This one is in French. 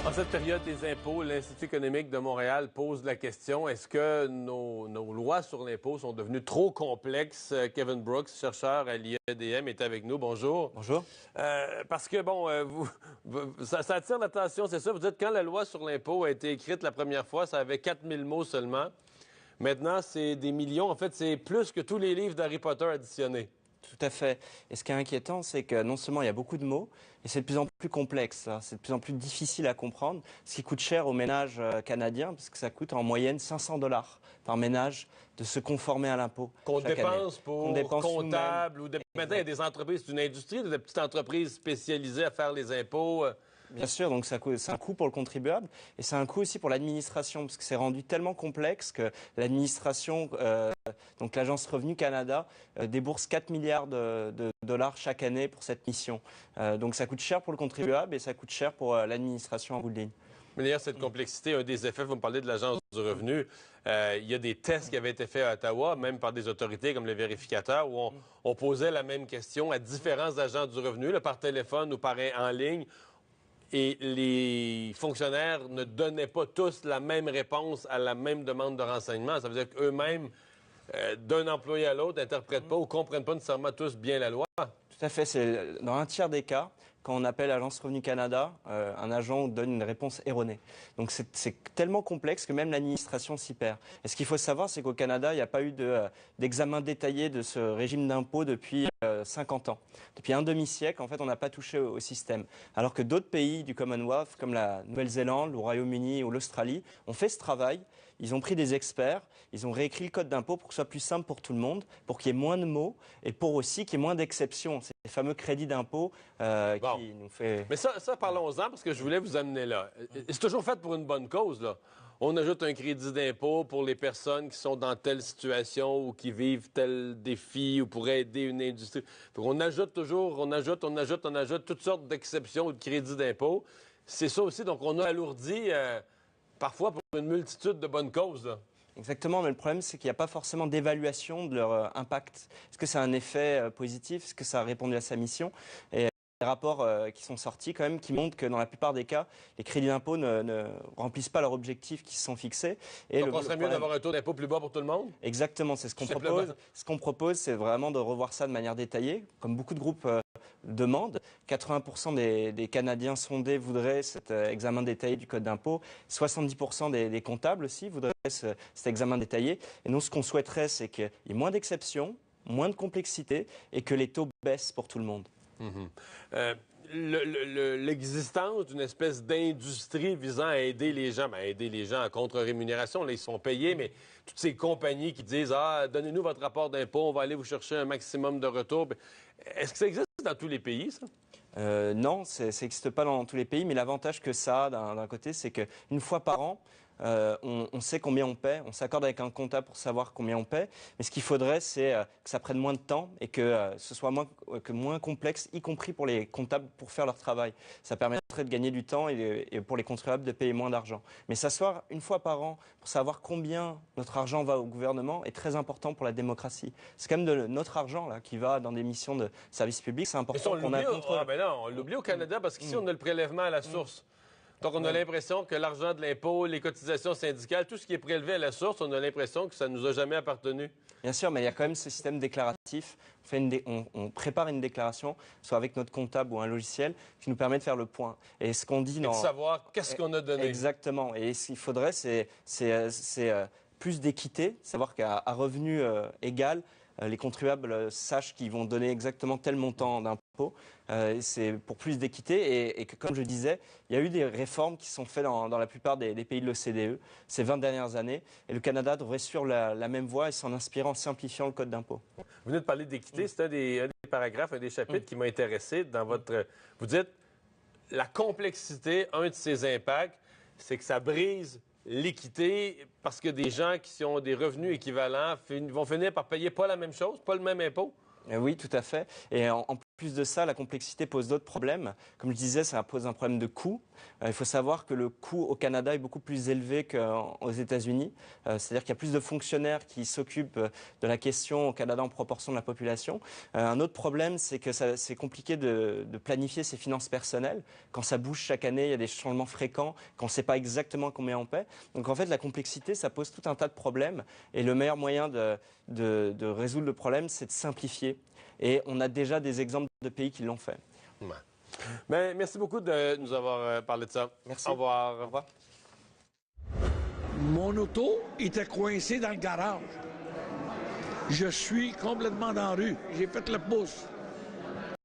En cette période des impôts, l'Institut économique de Montréal pose la question, est-ce que nos lois sur l'impôt sont devenues trop complexes? Kevin Brooks, chercheur à l'IEDM, est avec nous. Bonjour. Bonjour. Parce que, bon, ça attire l'attention, c'est ça. Vous dites, quand la loi sur l'impôt a été écrite la première fois, ça avait 4000 mots seulement. Maintenant, c'est des millions. En fait, c'est plus que tous les livres d'Harry Potter additionnés. Tout à fait. Et ce qui est inquiétant, c'est que non seulement il y a beaucoup de mots, et c'est de plus en plus complexe, hein. C'est de plus en plus difficile à comprendre, ce qui coûte cher aux ménages canadiens, parce que ça coûte en moyenne 500 $ par ménage de se conformer à l'impôt. Qu'on dépense année. pour comptable ou maintenant il y a des entreprises, c'est une industrie, des petites entreprises spécialisées à faire les impôts. Bien sûr, donc c'est un coût pour le contribuable et c'est un coût aussi pour l'administration parce que c'est rendu tellement complexe que l'administration, donc l'Agence Revenu Canada, débourse 4 milliards de dollars chaque année pour cette mission. Donc ça coûte cher pour le contribuable et ça coûte cher pour l'administration en bout de ligne. Mais d'ailleurs, cette complexité, un des effets, vous me parlez de l'Agence du revenu, il y a des tests qui avaient été faits à Ottawa, même par des autorités comme les vérificateurs, où on posait la même question à différents agents du revenu, là, par téléphone ou en ligne. Et les fonctionnaires ne donnaient pas tous la même réponse à la même demande de renseignement. Ça veut dire qu'eux-mêmes, d'un employé à l'autre, n'interprètent pas ou ne comprennent pas nécessairement tous bien la loi. Tout à fait. C'est dans un tiers des cas, quand on appelle l'Agence Revenu Canada, un agent donne une réponse erronée. Donc c'est tellement complexe que même l'administration s'y perd. Et ce qu'il faut savoir, c'est qu'au Canada, il n'y a pas eu d'examen détaillé de ce régime d'impôt depuis 50 ans. Depuis un demi-siècle, en fait, on n'a pas touché au système. Alors que d'autres pays du Commonwealth, comme la Nouvelle-Zélande, le Royaume-Uni ou l'Australie, ont fait ce travail. Ils ont pris des experts, ils ont réécrit le code d'impôt pour que ce soit plus simple pour tout le monde, pour qu'il y ait moins de mots et pour aussi qu'il y ait moins d'exceptions. C'est les fameux crédits d'impôt qui nous fait... Mais ça parlons-en parce que je voulais vous amener là. C'est toujours fait pour une bonne cause, là. On ajoute un crédit d'impôt pour les personnes qui sont dans telle situation ou qui vivent tel défi ou pour aider une industrie. On ajoute toujours, on ajoute toutes sortes d'exceptions ou de crédits d'impôt. C'est ça aussi, donc on a alourdi parfois pour une multitude de bonnes causes, là. Exactement, mais le problème, c'est qu'il n'y a pas forcément d'évaluation de leur impact. Est-ce que c'est un effet positif? Est-ce que ça a répondu à sa mission? Et des rapports qui sont sortis quand même qui montrent que dans la plupart des cas, les crédits d'impôt ne remplissent pas leurs objectifs qui se sont fixés. Et donc on serait mieux d'avoir un taux d'impôt plus bas pour tout le monde? Exactement, c'est ce qu'on propose. Ce qu'on propose, c'est vraiment de revoir ça de manière détaillée, comme beaucoup de groupes demandent. 80% des Canadiens sondés voudraient cet examen détaillé du code d'impôt. 70% des comptables aussi voudraient cet examen détaillé. Et nous, ce qu'on souhaiterait, c'est qu'il y ait moins d'exceptions, moins de complexité et que les taux baissent pour tout le monde. L'existence d'une espèce d'industrie visant à aider les gens, à contre-rémunération, là, ils sont payés, mais toutes ces compagnies qui disent « Ah, donnez-nous votre rapport d'impôt, on va aller vous chercher un maximum de retour », est-ce que ça existe dans tous les pays, ça? Non, ça n'existe pas dans tous les pays, mais l'avantage que ça a d'un côté, c'est qu'une fois par an, on sait combien on paie, on s'accorde avec un comptable pour savoir combien on paie, mais ce qu'il faudrait, c'est que ça prenne moins de temps et que ce soit moins complexe, y compris pour les comptables pour faire leur travail. Ça permettrait de gagner du temps et pour les contribuables de payer moins d'argent. Mais s'asseoir une fois par an pour savoir combien notre argent va au gouvernement est très important pour la démocratie. C'est quand même de notre argent là, qui va dans des missions de service public, c'est important qu'on ait un contrôle. Ah ben non, on l'oublie au Canada parce qu'ici, on a le prélèvement à la source. Donc, on a l'impression que l'argent de l'impôt, les cotisations syndicales, tout ce qui est prélevé à la source, on a l'impression que ça ne nous a jamais appartenu. Bien sûr, mais il y a quand même ce système déclaratif. On prépare une déclaration, soit avec notre comptable ou un logiciel, qui nous permet de faire le point. Et ce qu'on dit de savoir qu'est-ce qu'on a donné. Exactement. Et ce qu'il faudrait, c'est plus d'équité, savoir qu'à revenu égal, les contribuables sachent qu'ils vont donner exactement tel montant d'impôt. C'est pour plus d'équité et que, comme je disais, il y a eu des réformes qui sont faites dans la plupart des pays de l'OCDE ces 20 dernières années. Et le Canada devrait suivre la même voie et s'en inspirant en simplifiant le code d'impôt. Vous venez de parler d'équité. C'est un des paragraphes, un des chapitres qui m'a intéressé dans votre... Vous dites, la complexité, un de ses impacts, c'est que ça brise l'équité parce que des gens qui ont des revenus équivalents vont finir par payer pas la même chose, pas le même impôt? Oui, tout à fait. Et en plus de ça, la complexité pose d'autres problèmes. Comme je disais, ça pose un problème de coût. Il faut savoir que le coût au Canada est beaucoup plus élevé qu'aux États-Unis. C'est-à-dire qu'il y a plus de fonctionnaires qui s'occupent de la question au Canada en proportion de la population. Un autre problème, c'est que c'est compliqué de planifier ses finances personnelles. Quand ça bouge chaque année, il y a des changements fréquents, qu'on ne sait pas exactement combien on paie. Donc en fait, la complexité, ça pose tout un tas de problèmes. Et le meilleur moyen de résoudre le problème, c'est de simplifier. Et on a déjà des exemples de pays qui l'ont fait. Ouais. Ben, merci beaucoup de nous avoir parlé de ça. Merci. Au revoir. Au revoir. Mon auto était coincée dans le garage. Je suis complètement dans la rue. J'ai fait le pouce.